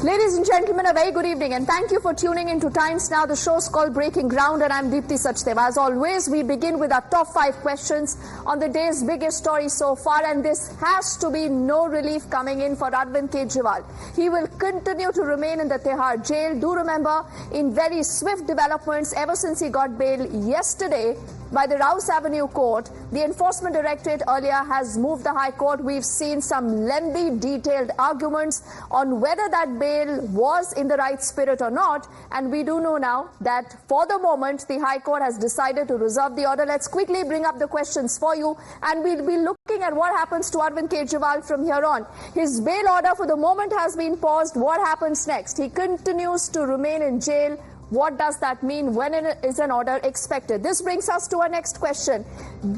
Ladies and gentlemen, a very good evening and thank you for tuning in to Times Now. The show's called Breaking Ground and I'm Deepthi Sachdeva. As always, we begin with our top 5 questions on the day's biggest story so far, and this has to be no relief coming in for Arvind Kejriwal. He will continue to remain in the Tihar jail. Do remember, in very swift developments ever since he got bail yesterday by the Rouse Avenue Court, the Enforcement Directorate earlier has moved the High Court. We've seen some lengthy, detailed arguments on whether that bail was in the right spirit or not. And we do know now that for the moment, the High Court has decided to reserve the order. Let's quickly bring up the questions for you. And we'll be looking at what happens to Arvind Kejriwal from here on. His bail order for the moment has been paused. What happens next? He continues to remain in jail. What does that mean? When is an order expected? This brings us to our next question.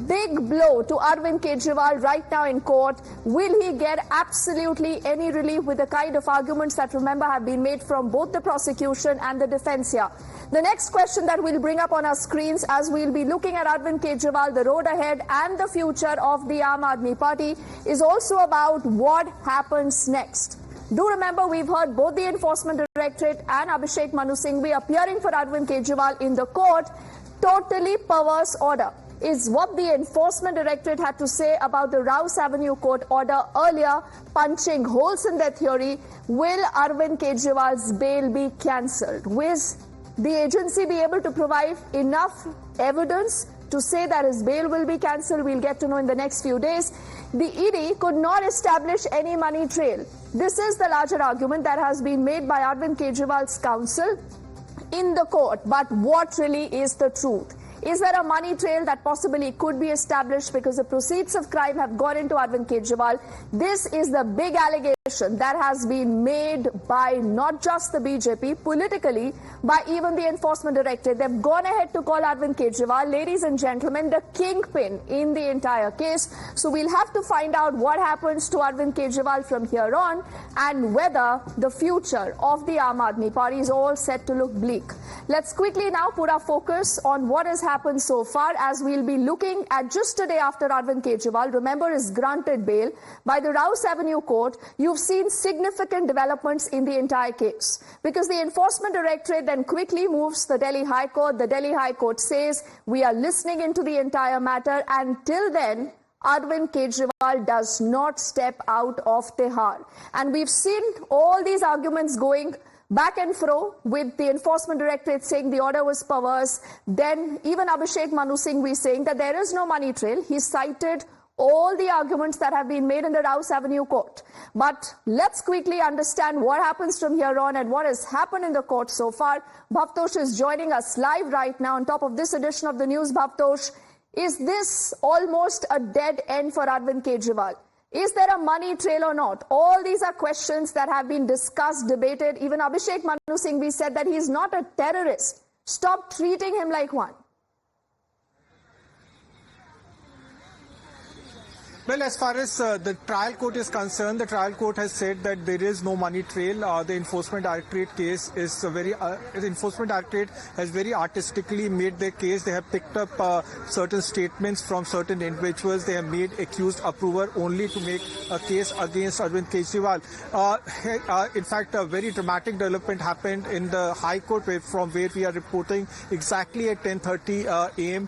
Big blow to Arvind Kejriwal right now in court. Will he get absolutely any relief with the kind of arguments that, remember, have been made from both the prosecution and the defense here? The next question that we'll bring up on our screens as we'll be looking at Arvind Kejriwal, the road ahead and the future of the Aam Aadmi Party is also about what happens next. Do remember, we've heard both the Enforcement Directorate and Abhishek Manu Singhvi appearing for Arvind Kejriwal in the court. Totally perverse order is what the Enforcement Directorate had to say about the Rouse Avenue Court order earlier, punching holes in their theory. Will Arvind Kejriwal's bail be cancelled? Will the agency be able to provide enough evidence to say that his bail will be cancelled? We'll get to know in the next few days. The ED could not establish any money trail. This is the larger argument that has been made by Arvind Kejriwal's counsel in the court. But what really is the truth? Is there a money trail that possibly could be established because the proceeds of crime have gone into Arvind Kejriwal? This is the big allegation that has been made by not just the BJP, politically, by even the Enforcement Directorate. They've gone ahead to call Arvind Kejriwal, ladies and gentlemen, the kingpin in the entire case. So we'll have to find out what happens to Arvind Kejriwal from here on and whether the future of the Aam Aadmi Party is all set to look bleak. Let's quickly now put our focus on what has happened so far, as we'll be looking at just a day after Arvind Kejriwal, remember, is granted bail by the Rouse Avenue Court. You've seen significant developments in the entire case because the Enforcement Directorate then quickly moves the Delhi High Court. The Delhi High Court says we are listening into the entire matter. Until then, Arvind Kejriwal does not step out of Tihar. And we've seen all these arguments going back and fro, with the Enforcement Directorate saying the order was perverse. Then even Abhishek Manu Singhvi saying that there is no money trail. He cited all the arguments that have been made in the Rouse Avenue Court. But let's quickly understand what happens from here on and what has happened in the court so far. Bhavtosh is joining us live right now on top of this edition of the news. Bhavtosh, is this almost a dead end for Arvind Kejriwal? Is there a money trail or not? All these are questions that have been discussed, debated. Even Abhishek Manu Singhvi said that he's not a terrorist. Stop treating him like one. Well, as far as the trial court is concerned, the trial court has said that there is no money trail. The Enforcement Directorate case is the Enforcement Directorate has very artistically made their case. They have picked up certain statements from certain individuals. They have made accused approver only to make a case against Arvind Kejriwal. In fact, a very dramatic development happened in the High Court, from where we are reporting exactly at 10:30 a.m.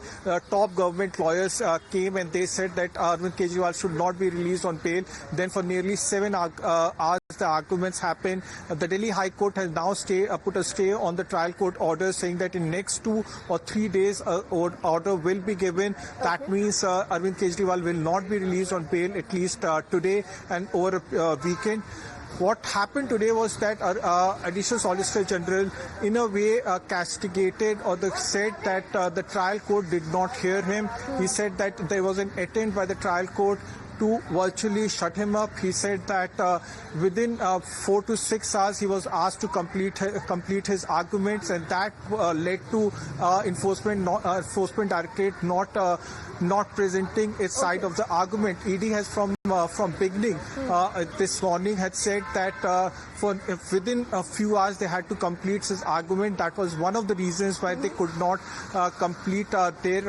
Top government lawyers came and they said that Arvind Kejriwal should not be released on bail. Then for nearly 7 hours, the arguments happened. The Delhi High Court has now put a stay on the trial court order, saying that in next 2 or 3 days, order will be given. That means Arvind Kejriwal will not be released on bail, at least today and over a weekend. What happened today was that Additional Solicitor General, in a way, castigated or said that the trial court did not hear him. He said that there was an attempt by the trial court to virtually shut him up. He said that within 4 to 6 hours he was asked to complete his arguments, and that led to Enforcement Directorate not presenting its side of the argument. ED has from from beginning this morning had said that within a few hours they had to complete this argument. That was one of the reasons why they could not complete their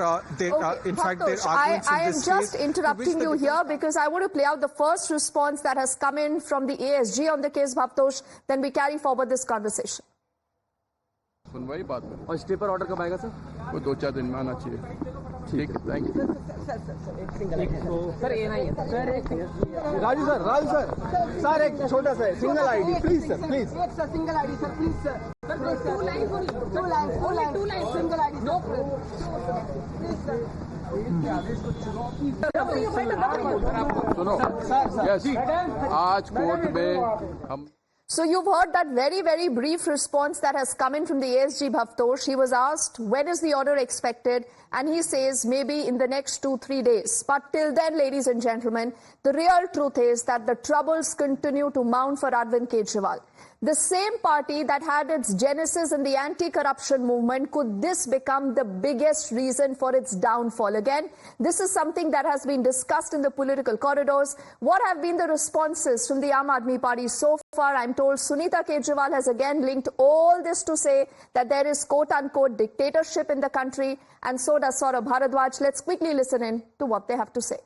in fact their Bhaktosh, arguments I in am this just case, interrupting you here because I want to play out the first response that has come in from the ASG on the case, Bhaktosh. Then we carry forward this conversation. सुनवाई बाद में और stay पर order कब आएगा sir? वो 2-4 दिन में आना चाहिए ठीक है थैंक यू सर ये नहीं है सर एक राजू सर एक छोटा सा single ID please sir please एक sir single ID sir please sir two line single ID no सुनो यस आज कोर्ट में हम So you've heard that very, very brief response that has come in from the ASG Bhaktosh. He was asked, when is the order expected? And he says, maybe in the next 2-3 days. But till then, ladies and gentlemen, the real truth is that the troubles continue to mount for Arvind Kejriwal. The same party that had its genesis in the anti-corruption movement, could this become the biggest reason for its downfall? Again, this is something that has been discussed in the political corridors. What have been the responses from the Aam Aadmi Party so far? I'm told Sunita Kejriwal has again linked all this to say that there is quote-unquote dictatorship in the country, and so does Saurabh Bharadwaj. Let's quickly listen in to what they have to say.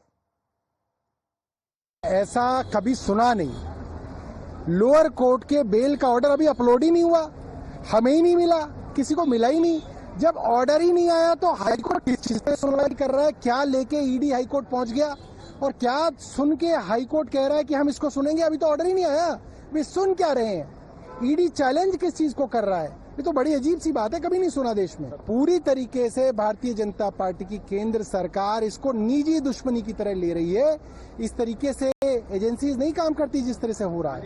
ऐसा कभी सुना नहीं। Lower court के bell का order अभी upload ही नहीं हुआ, हमें ही नहीं मिला, किसी को मिला ही नहीं। जब ऑर्डर ही नहीं आया तो हाई कोर्ट किस चीज पे सुनवाई कर रहा है? क्या लेके ईडी हाई कोर्ट पहुंच गया और क्या सुन के हाई कोर्ट कह रहा है कि हम इसको सुनेंगे? अभी तो ऑर्डर ही नहीं आया, वे सुन क्या रहे हैं? ईडी चैलेंज किस चीज को कर रहा है? ये तो बड़ी अजीब सी बात है, कभी नहीं सुना देश में। पूरी तरीके से भारतीय जनता पार्टी की केंद्र सरकार इसको निजी दुश्मनी की तरह ले रही है। इस तरीके से एजेंसीज नहीं काम करती जिस तरह से हो रहा है।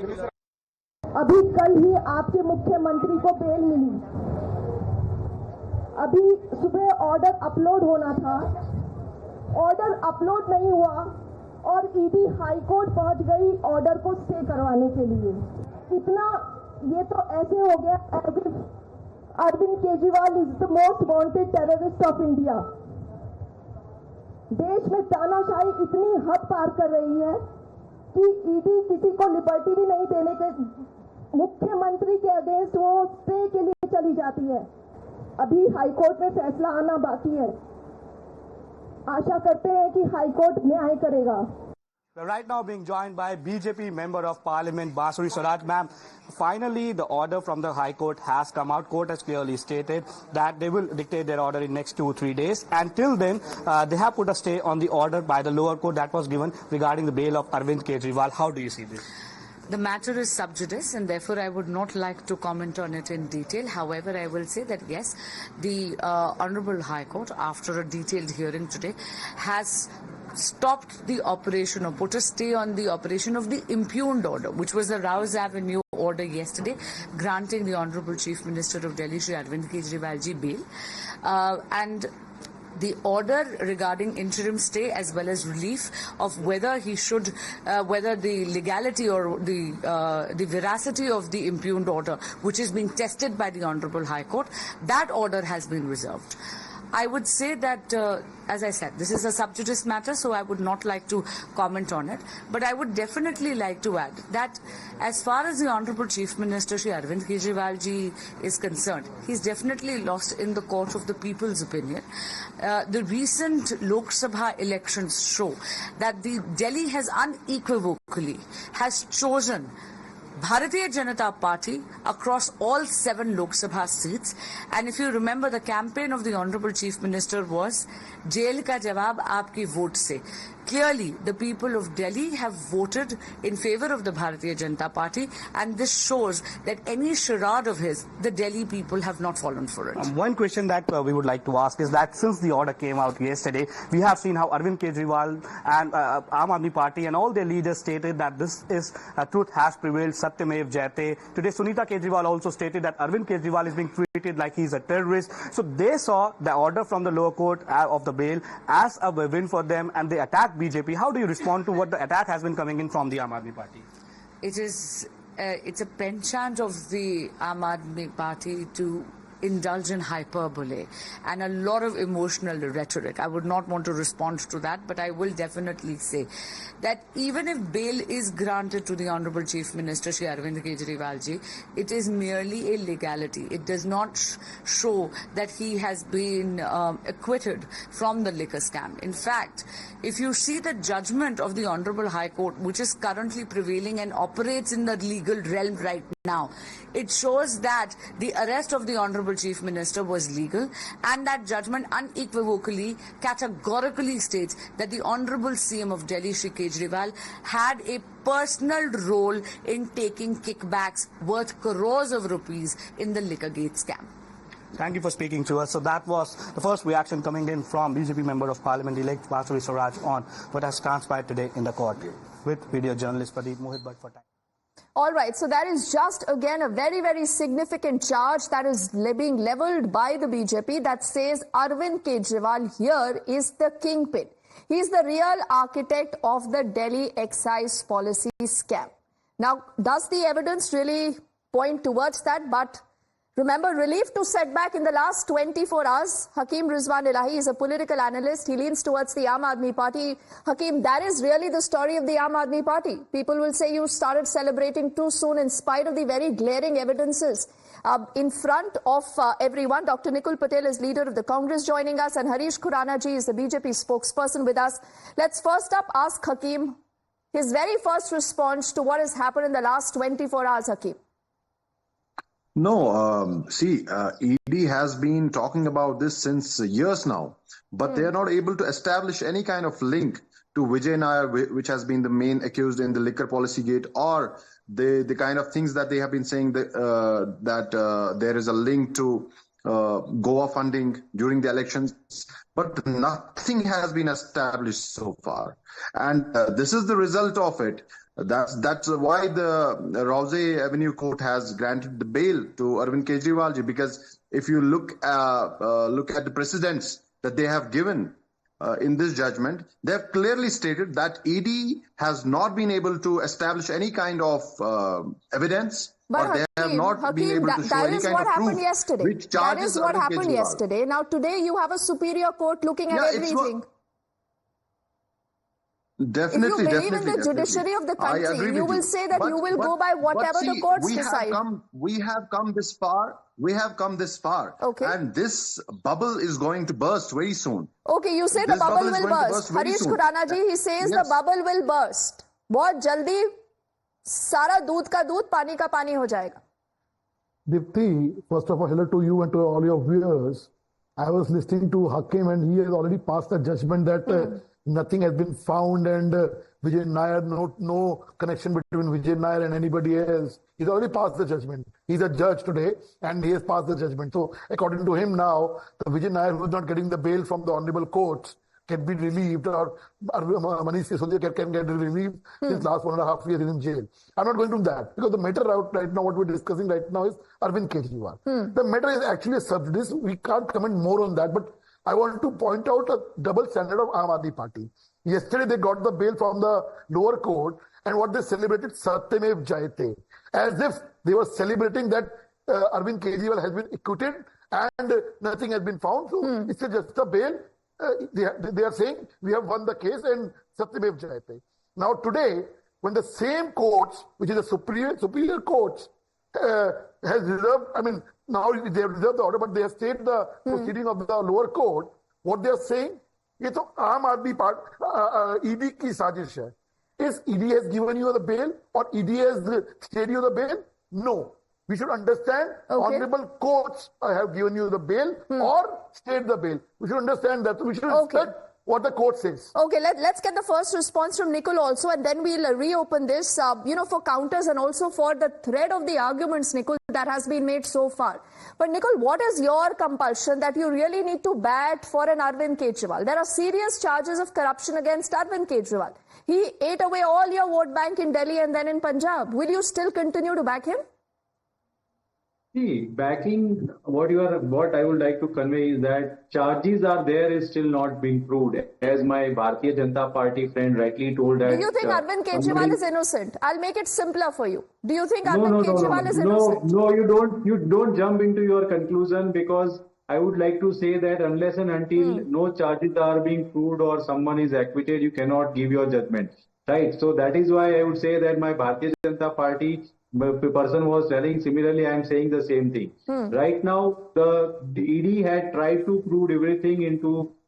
अभी कल ही आपके मुख्यमंत्री को बेल मिली, अभी सुबह ऑर्डर अपलोड होना था, ऑर्डर अपलोड नहीं हुआ और ईडी हाई कोर्ट पहुंच गई ऑर्डर को स्टे करवाने के लिए। इतना ये तो ऐसे हो गया Arvind Kejriwal is the most wanted terrorist of India. देश में तानाशाही इतनी हद पार कर रही है कि ईडी किसी को लिबर्टी भी नहीं देने के, मुख्यमंत्री के अगेंस्ट वो स्टे के लिए चली जाती है। अभी हाई कोर्ट में फैसला आना बाकी है, आशा करते हैं कि हाई कोर्ट न्याय करेगा। We're right now being joined by BJP Member of Parliament Basuri Swaraj. Ma'am, finally the order from the High Court has come out. Court has clearly stated that they will dictate their order in next 2-3 days. And till then, they have put a stay on the order by the lower court that was given regarding the bail of Arvind Kejriwal. How do you see this? The matter is sub judice and therefore I would not like to comment on it in detail. However, I will say that yes, the Honourable High Court, after a detailed hearing today, has stopped the operation or put a stay on the operation of the impugned order, which was the Rouse Avenue order yesterday, granting the Honourable Chief Minister of Delhi, Shri Arvind Kejriwal ji, bail. And the order regarding interim stay as well as relief of whether he should, whether the legality or the veracity of the impugned order, which is being tested by the Honourable High Court, that order has been reserved. I would say that, as I said, this is a sub judice matter, so I would not like to comment on it. But I would definitely like to add that as far as the Honourable Chief Minister, Shri Arvind Kejriwal ji, is concerned, he's definitely lost in the court of the people's opinion. The recent Lok Sabha elections show that the Delhi has unequivocally chosen Bharatiya Janata Party across all 7 Lok Sabha seats. And if you remember, the campaign of the Honourable Chief Minister was Jail ka jawab aapki vote se. Clearly, the people of Delhi have voted in favour of the Bharatiya Janata Party, and this shows that any charade of his, the Delhi people have not fallen for it. One question that we would like to ask is that since the order came out yesterday, we have seen how Arvind Kejriwal and Aam Aadmi Party and all their leaders stated that this is truth has prevailed, Satyamev Jayate. Today, Sunita Kejriwal also stated that Arvind Kejriwal is being treated like he's a terrorist. So they saw the order from the lower court of the bail as a win for them, and they attacked BJP. How do you respond to what the attack has been coming in from the Aam Aadmi Party? It is, it's a penchant of the Aam Aadmi Party to indulge in hyperbole and a lot of emotional rhetoric. I would not want to respond to that, but I will definitely say that even if bail is granted to the Honorable Chief Minister Shri Arvind Kejriwal ji, it is merely a legality. It does not show that he has been acquitted from the liquor scam. In fact, if you see the judgment of the Honorable High Court, which is currently prevailing and operates in the legal realm right now, it shows that the arrest of the Honorable Chief Minister was legal, and that judgment unequivocally, categorically states that the Honorable CM of Delhi, Shri Kejriwal, had a personal role in taking kickbacks worth crores of rupees in the Liquorgate scam. Thank you for speaking to us. So that was the first reaction coming in from BJP Member of Parliament-elect Vasavi Swaraj on what has transpired today in the court. With video journalist Pradeep Mohit Bhatt for Time. All right, so that is just again a very, very significant charge that is being leveled by the BJP that says Arvind Kejriwal here is the kingpin. He is the real architect of the Delhi excise policy scam. Now, does the evidence really point towards that? But remember, relief to setback in the last 24 hours. Hakeem Rizwan Elahi is a political analyst. He leans towards the Aam Aadmi Party. Hakeem, that is really the story of the Aam Aadmi Party. People will say you started celebrating too soon in spite of the very glaring evidences. In front of everyone, Dr. Nikul Patel is leader of the Congress joining us, and Harish Khurana ji is the BJP spokesperson with us. Let's first up ask Hakeem his very first response to what has happened in the last 24 hours, Hakeem. No, ED has been talking about this since years now, but they are not able to establish any kind of link to Vijay Nair, which has been the main accused in the liquor policy gate, or the kind of things that they have been saying that there is a link to Goa funding during the elections, but nothing has been established so far. And this is the result of it. That's why the Rouse Avenue Court has granted the bail to Arvind Kejriwal ji, because if you look at the precedents that they have given in this judgment, they have clearly stated that ED has not been able to establish any kind of evidence, but or they have not been able to show any kind of proof which charges That is what Arvind happened Kejriwal. yesterday. Now today you have a superior court looking at everything. Definitely, if you believe in the judiciary of the country, you will say that you will go by whatever the courts decide. We have come this far. Okay. And this bubble is going to burst very soon. Okay, you say the bubble will burst. Harish Khurana ji, he says the bubble will burst. बहुत जल्दी सारा दूध का दूध पानी का पानी हो जाएगा. Dipti, first of all, hello to you and to all your viewers. I was listening to Hakim, and he has already passed the judgment that nothing has been found, and Vijay Nair, no connection between Vijay Nair and anybody else. He's already passed the judgment. He's a judge today, and he has passed the judgment. So, according to him now, the Vijay Nair, who is not getting the bail from the honorable courts, can be relieved, or Manish Sisodia can get relieved since last 1.5 years in jail. I'm not going to do that, because the matter right now, what we're discussing right now is Arvind Kejriwal. The matter is actually a subjudice. We can't comment more on that, but I want to point out a double standard of Aam Aadmi Party. Yesterday they got the bail from the lower court, and what they celebrated, Satyamev Jayate, as if they were celebrating that Arvind Kejriwal has been acquitted and nothing has been found. So it's just a bail. They are saying we have won the case and Satyamev Jayate. Now today, when the same courts, which is the superior courts, has reserved, now they have reserved the order, but they have stayed the proceeding of the lower court. What they are saying, ये तो आम आदमी ED की साजिश है. Is ED has given you the bail, or ED has stayed you the bail? No. We should understand honorable courts have given you the bail or stayed the bail. We should understand that. We should respect what the court says. Okay, let's get the first response from Nikul also, and then we'll reopen this, for counters and also for the thread of the arguments, Nikul, that has been made so far. But Nikul, what is your compulsion that you really need to bat for an Arvind Kejriwal? There are serious charges of corruption against Arvind Kejriwal. He ate away all your vote bank in Delhi and then in Punjab. Will you still continue to back him? See, backing what I would like to convey is that charges are there is still not being proved. As my Bharatiya Janata Party friend rightly told that. Do you think Arvind Kejriwal is innocent? I'll make it simpler for you. Do you think Arvind Kejriwal is innocent? No, you don't. You don't jump into your conclusion, because I would like to say that unless and until no charges are being proved or someone is acquitted, you cannot give your judgment. Right. So that is why I would say that my Bharatiya Janata Party person was telling, similarly I am saying the same thing. Right now the ED had tried to prove everything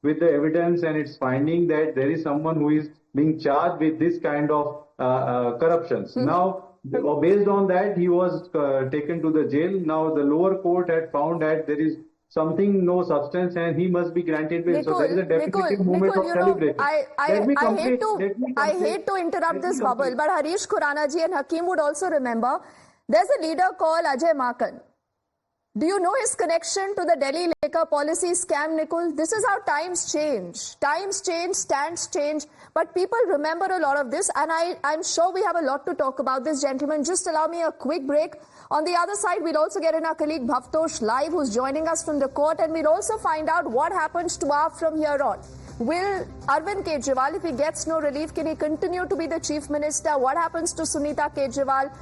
with the evidence and its finding that there is someone who is being charged with this kind of corruptions. Now based on that he was taken to the jail. Now the lower court had found that there is something, no substance, and he must be granted bail. So there is a definitive movement of celebration. I hate to interrupt this bubble, but Harish Khurana ji and Hakim would also remember there's a leader called Ajay Makan. Do you know his connection to the Delhi liquor policy scam, Nikul? This is how times change. Times change, stands change, but people remember a lot of this, and I'm sure we have a lot to talk about this, gentlemen. Just allow me a quick break. On the other side, we'll also get in our colleague Bhavtosh live, who's joining us from the court, and we'll also find out what happens to AAP from here on. Will Arvind Kejriwal, if he gets no relief, can he continue to be the chief minister? What happens to Sunita Kejriwal?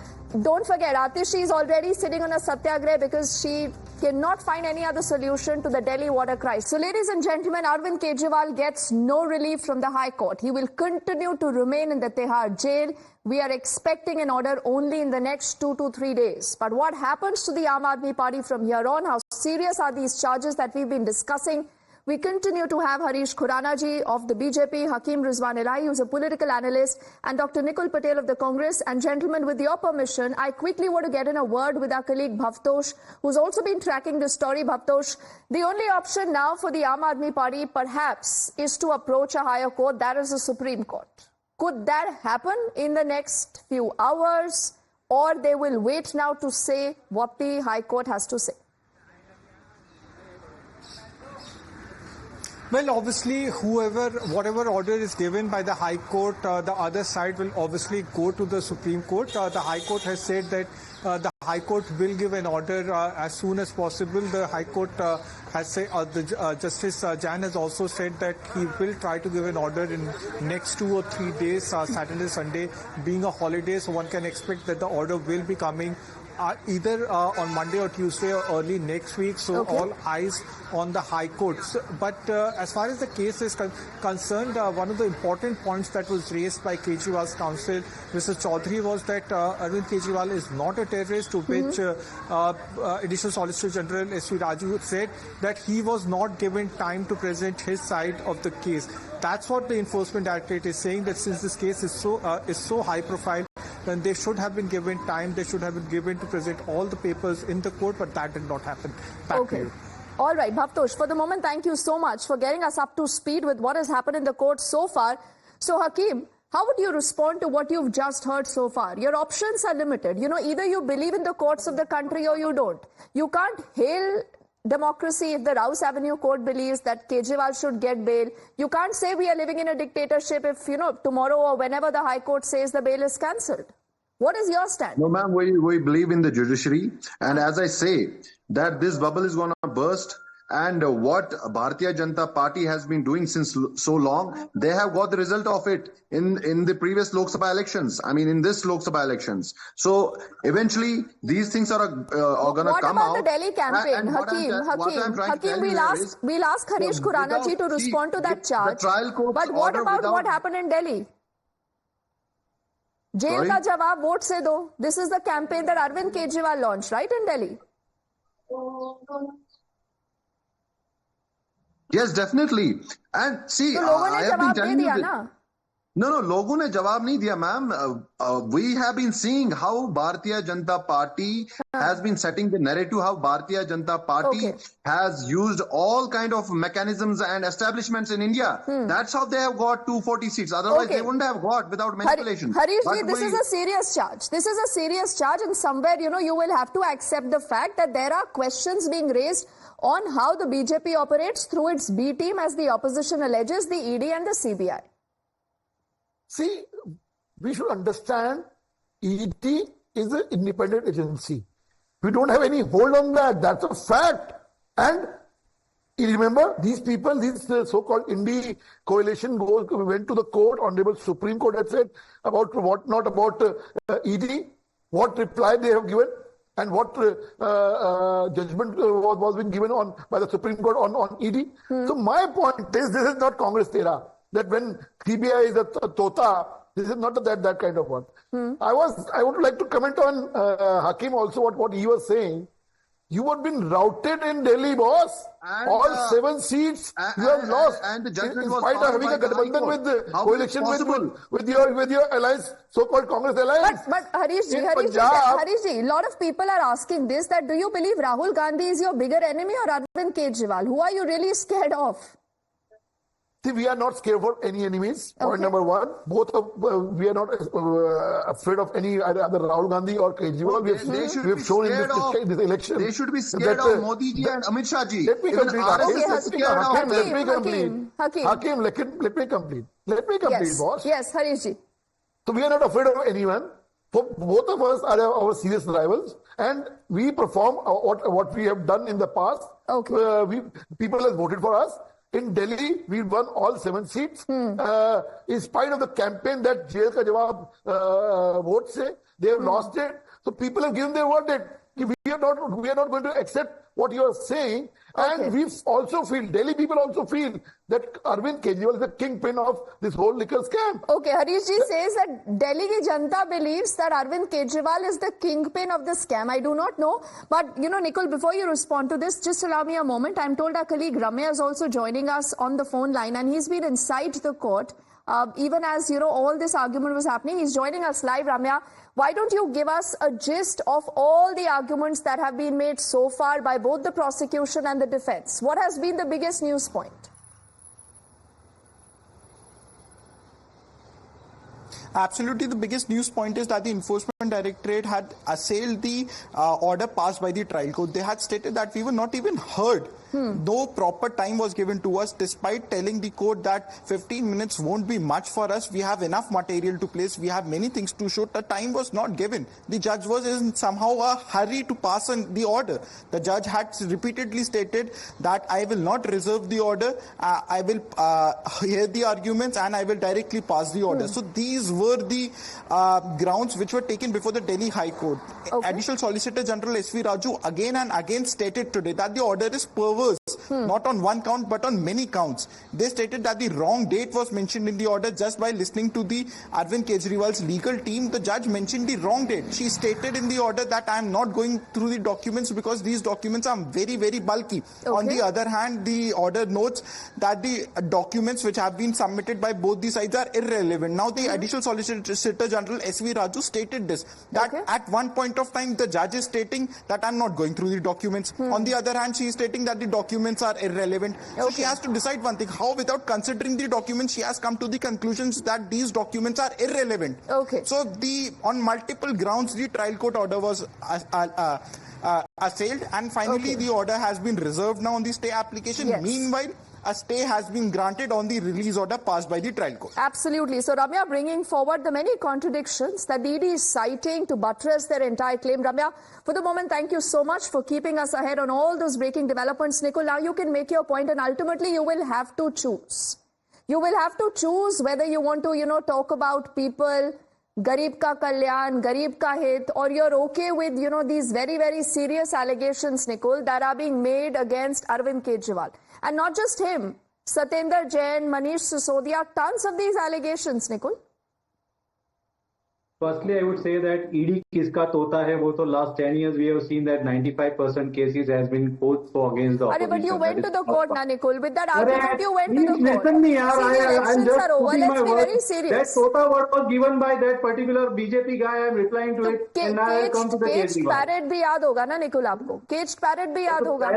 Don't forget, Atishi is already sitting on a satyagrah because she cannot find any other solution to the Delhi water crisis. So, ladies and gentlemen, Arvind Kejriwal gets no relief from the High Court. He will continue to remain in the Tihar jail. We are expecting an order only in the next 2 to 3 days. But what happens to the Aam Aadmi Party from here on? How serious are these charges that we've been discussing? We continue to have Harish Khurana ji of the BJP, Hakim Rizwan Elahi, who's a political analyst, and Dr. Nikul Patel of the Congress. And gentlemen, with your permission, I quickly want to get in a word with our colleague Bhavtosh, who's also been tracking this story. Bhavtosh, the only option now for the Aam Aadmi Party perhaps is to approach a higher court, that is the Supreme Court. Could that happen in the next few hours, or they will wait now to say what the High Court has to say? Well, obviously, whatever order is given by the High Court, the other side will obviously go to the Supreme Court. The High Court has said that the High Court will give an order as soon as possible. The High Court has said, Justice Jain has also said that he will try to give an order in next 2 or 3 days, Saturday, Sunday being a holiday. So one can expect that the order will be coming either on Monday or Tuesday or early next week. So all eyes on the High Court. But as far as the case is concerned, one of the important points that was raised by Kejriwal's counsel, Mr. Chaudhary, was that Arvind Kejriwal is not a terrorist, to which Additional Solicitor General S.V. Raju said that he was not given time to present his side of the case. That's what the Enforcement Directorate is saying, that since this case is so high profile, then they should have been given time, they should have been given to present all the papers in the court, but that did not happen. Back to you. All right, Bhavtosh, for the moment, thank you so much for getting us up to speed with what has happened in the court so far. So, Hakim, how would you respond to what you've just heard so far? Your options are limited. You know, either you believe in the courts of the country or you don't. You can't hail democracy if the Rouse Avenue court believes that Kejriwal should get bail. You can't say we are living in a dictatorship if, you know, tomorrow or whenever the High Court says the bail is cancelled. What is your stand? No, ma'am, we believe in the judiciary. And as I say, that this bubble is going to burst. And what Bharatiya Janata Party has been doing since so long, they have got the result of it in the previous Lok Sabha elections. I mean, in this Lok Sabha elections. So eventually, these things are going to come out. What about the Delhi campaign, Hakim? We'll ask Harish Khurana ji to respond to that charge. But what about what happened in Delhi? Jail ka jawab, vote se do. This is the campaign that Arvind Kejriwal launched, right, in Delhi? Yes, definitely. And see, I have been telling you that. No, लोगों ने जवाब नहीं दिया, ma'am. We have been seeing how Bharatiya Janata Party has been setting the narrative, how Bharatiya Janata Party has used all kind of mechanisms and establishments in India. That's how they have got 240 seats. Otherwise, they wouldn't have got without manipulation. Harish ji, this is a serious charge. This is a serious charge, and somewhere, you know, you will have to accept the fact that there are questions being raised on how the BJP operates through its B team, as the opposition alleges, the ED and the CBI. See, we should understand ED is an independent agency. We don't have any hold on that. That's a fact. And you remember, these people, this so-called Indie coalition went to the court. Honorable Supreme Court had said about what, not about ED, what reply they have given, and what judgment was being given on by the Supreme Court on ED. So my point is, this is not Congress era. That when CBI is a tota, this is not that kind of one. I would like to comment on Hakim also what he was saying. You have been routed in Delhi, boss. And, all 7 seats you have lost. And the judgment in was spite of having a Gathbandhan with the coalition with your alliance, so-called Congress alliance. But Harish ji, a lot of people are asking this, that do you believe Rahul Gandhi is your bigger enemy or Arvind Kejriwal? Who are you really scared of? See, we are not scared for any enemies. Point number one. Both of we are not afraid of any either Rahul Gandhi or Kejriwal. We have shown in this election. They should be scared of Modi ji and Amit Shah ji. Let me complete. Hakim, let me complete. Let me complete, boss. Yes, Harish ji. So we are not afraid of anyone. For both of us are our serious rivals, and we perform what we have done in the past. Okay. People have voted for us. In Delhi, we won all 7 seats. In spite of the campaign that jail ka jawab vote se, they have lost it. So people have given their word that we are not going to accept what you are saying. And we also feel, Delhi people also feel that Arvind Kejriwal is the kingpin of this whole liquor scam. Okay, Harish ji says that Delhi ki Janta believes that Arvind Kejriwal is the kingpin of the scam. I do not know. But, Nikul, before you respond to this, just allow me a moment. I'm told our colleague Ramya is also joining us on the phone line, and he's been inside the court. Even as, all this argument was happening, he's joining us live. Ramya, why don't you give us a gist of all the arguments that have been made so far by both the prosecution and the defense? What has been the biggest news point? Absolutely, the biggest news point is that the Enforcement Directorate had assailed the order passed by the trial court. They had stated that we were not even heard. No proper time was given to us, despite telling the court that 15 minutes won't be much for us. We have enough material to place. We have many things to show. The time was not given. The judge was in somehow a hurry to pass on the order. The judge had repeatedly stated that I will not reserve the order. I will hear the arguments and I will directly pass the order. So these were the grounds which were taken before the Delhi High Court. Additional Solicitor General S.V. Raju again and again stated today that the order is perverse, not on one count but on many counts. They stated that the wrong date was mentioned in the order. Just by listening to the Arvind Kejriwal's legal team, the judge mentioned the wrong date. She stated in the order that I am not going through the documents because these documents are very, very bulky. On the other hand, the order notes that the documents which have been submitted by both the sides are irrelevant. Now, the Additional Solicitor General S.V. Raju stated this, that at one point of time, the judge is stating that I'm not going through the documents. On the other hand, she is stating that the documents are irrelevant. So she has to decide one thing, how without considering the documents, she has come to the conclusions that these documents are irrelevant. So on multiple grounds, the trial court order was assailed, and finally the order has been reserved now on the stay application. Meanwhile, a stay has been granted on the release order passed by the trial court. Absolutely. So, Ramya, bringing forward the many contradictions that the ED is citing to buttress their entire claim. Ramya, for the moment, thank you so much for keeping us ahead on all those breaking developments. Nikul, now you can make your point, and ultimately you will have to choose. You will have to choose whether you want to, talk about people, Garib ka Kalyan, Garib ka Hit, or you're okay with, these very, very serious allegations, Nikul, that are being made against Arvind Kejriwal. And not just him, Satyendra Jain, Manish Sisodia, tons of these allegations, Nikul. Firstly, I would say that ED kiska tota hai, wo to last 10 years we have seen that 95% cases has been posed for against the opposition. But you went to the court, na Nikul. With that argument, you went to the court. Listen me, I'm just putting my word. Very serious. That tota word was given by that particular BJP guy. I am replying to it, and I have come to the caged parrot भी याद होगा ना निकुल आपको? Caged parrot भी याद होगा?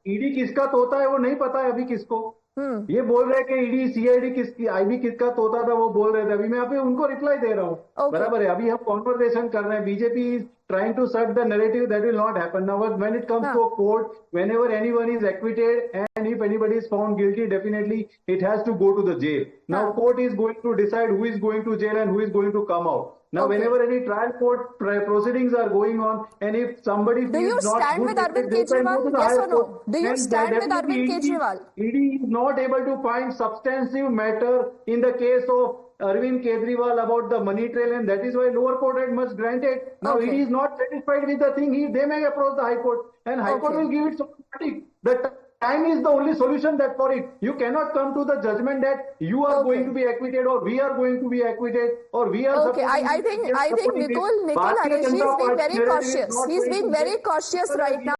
ED किसका तोता है वो नहीं पता है अभी किसको. ये बोल रहे हैं कि ईडी सीआईडी किसकी आईबी किसका तोता था वो बोल रहे थे. अभी मैं यहाँ पे उनको रिप्लाई दे रहा हूँ. बराबर है. अभी हम कॉन्वर्सेशन कर रहे हैं. BJP trying to set the narrative, that will not happen. Now, when it comes to a court, whenever anyone is acquitted and if anybody is found guilty, definitely it has to go to the jail. Now, court is going to decide who is going to jail and who is going to come out. Now, whenever any trial court proceedings are going on, and if somebody do you stand with Arvind Kejriwal? Yes or no? Do you stand with Arvind Kejriwal? ED is not able to find substantive matter in the case of Arvind Kejriwal about the money trail, and that is why lower court had must grant it. Now, ED is not satisfied with the thing. They may approach the High Court, and High Court will give it some verdict. The time is the only solution that for it. You cannot come to the judgment that you are going to be acquitted, or we are going to be acquitted, or we are. Okay, I think Nikul Harish, he's being very cautious. He's being very cautious right now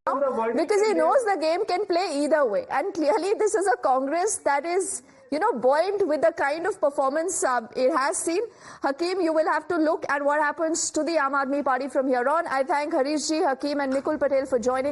because he knows the game can play either way, and clearly this is a Congress that is, you know, buoyant with the kind of performance it has seen. Hakeem, you will have to look at what happens to the Aam Aadmi Party from here on. I thank Harish ji, Hakeem and Nikul Patel for joining.